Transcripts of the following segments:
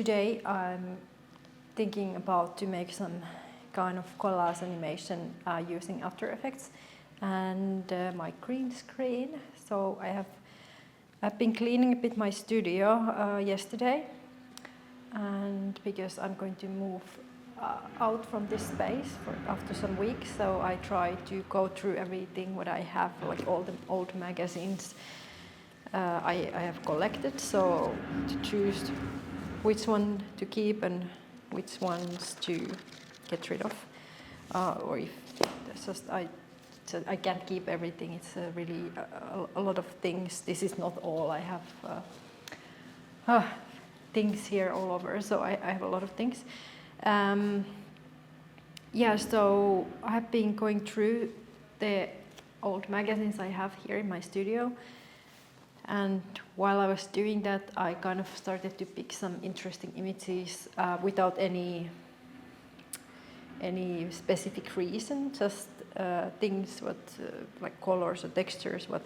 today I'm thinking about to make some kind of collage animation using After Effects and my green screen. So I've been cleaning a bit my studio yesterday, and because I'm going to move out from this space after some weeks, so I try to go through everything what I have, like all the old magazines I have collected, so to choose which one to keep and which ones to get rid of, or if it's just I can't keep everything. It's really a lot of things. This is not all. I have things here all over, so I have a lot of things. Yeah, so I have been going through the old magazines I have here in my studio, and while I was doing that, I kind of started to pick some interesting images without any specific reason, just things what like colors or textures what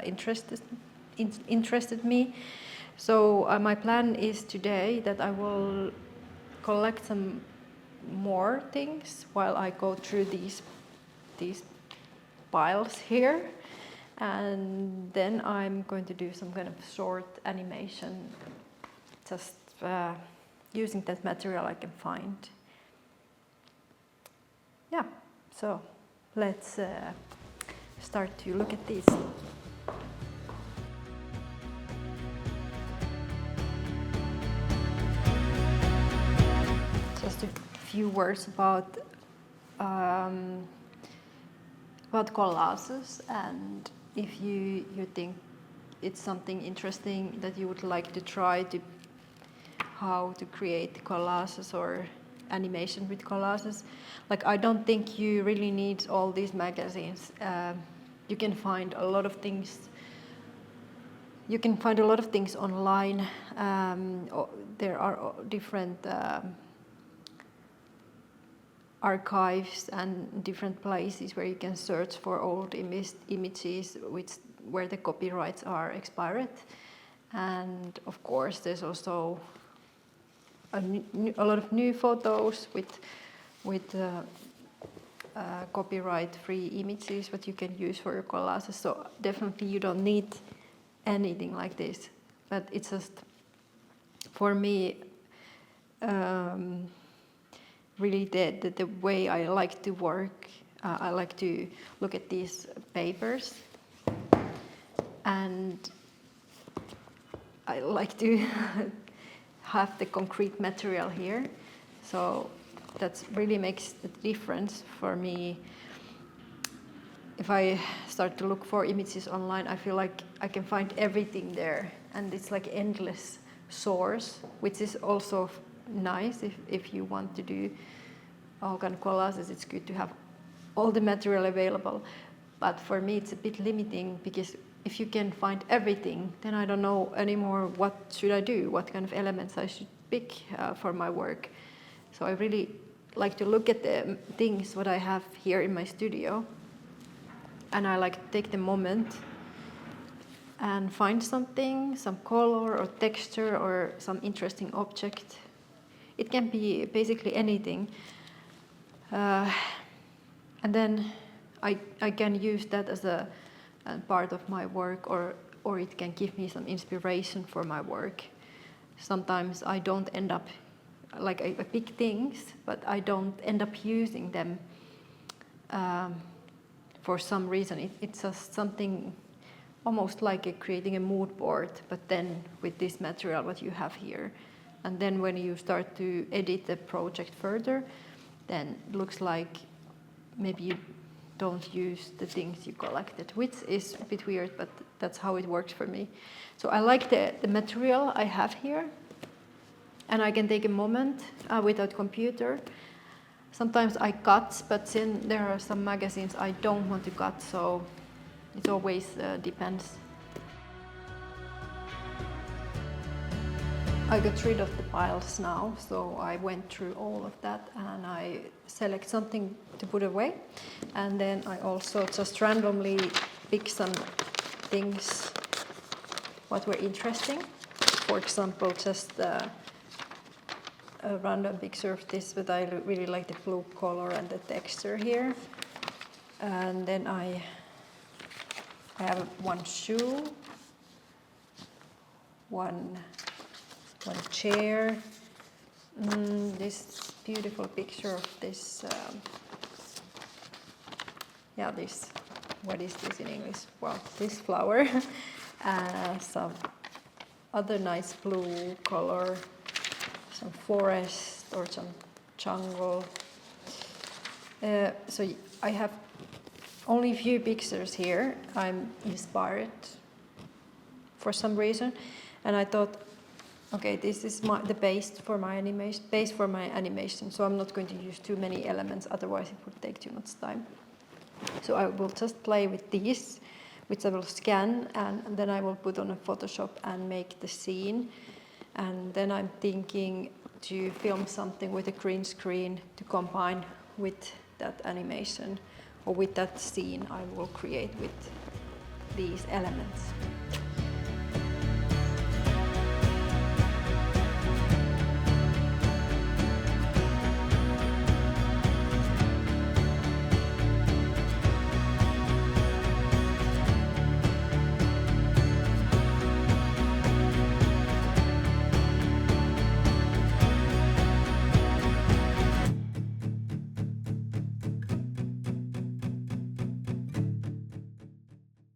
interested me. So my plan is today that I will collect some more things while I go through these piles here, and then I'm going to do some kind of short animation, just using that material I can find. Yeah, so let's start to look at these. Just a few words about collages, and if you think it's something interesting that you would like to try to how to create collages or animation with collages. Like, I don't think you really need all these magazines. You can find a lot of things. You can find a lot of things online. There are different archives and different places where you can search for old images where the copyrights are expired. And of course, there's also a lot of new photos with copyright-free images that you can use for your collages. So definitely you don't need anything like this. But it's just, for me, really the way I like to work. I like to look at these papers, and I like to have the concrete material here. So that really makes the difference for me. If I start to look for images online, I feel like I can find everything there, and it's like endless source, which is also nice if you want to do all kind of collages. It's good to have all the material available, but for me it's a bit limiting, because if you can find everything, then I don't know anymore what should I do, what kind of elements I should pick for my work. So I really like to look at the things what I have here in my studio, and I like to take the moment and find something, some color or texture or some interesting object. It can be basically anything. And then I can use that as a part of my work, or it can give me some inspiration for my work. Sometimes I don't end up, like I pick things, but I don't end up using them for some reason. It's just something almost like creating a mood board, but then with this material what you have here. And then when you start to edit the project further, then it looks like maybe you don't use the things you collected, which is a bit weird, but that's how it works for me. So I like the material I have here, and I can take a moment without computer. Sometimes I cut, but then there are some magazines I don't want to cut, so it always depends. I got rid of the piles now, so I went through all of that and I select something to put away, and then I also just randomly pick some things what were interesting. For example, just a random picture of this, but I really like the blue color and the texture here. And then I have one shoe, one chair, this beautiful picture of this, this, what is this in English? Well, this flower, some other nice blue color, some forest or some jungle. So I have only a few pictures here. I'm inspired for some reason, and I thought, okay, this is the base for my animation. So I'm not going to use too many elements, otherwise it would take too much time. So I will just play with these, which I will scan, and then I will put on a Photoshop and make the scene. And then I'm thinking to film something with a green screen to combine with that animation or with that scene I will create with these elements.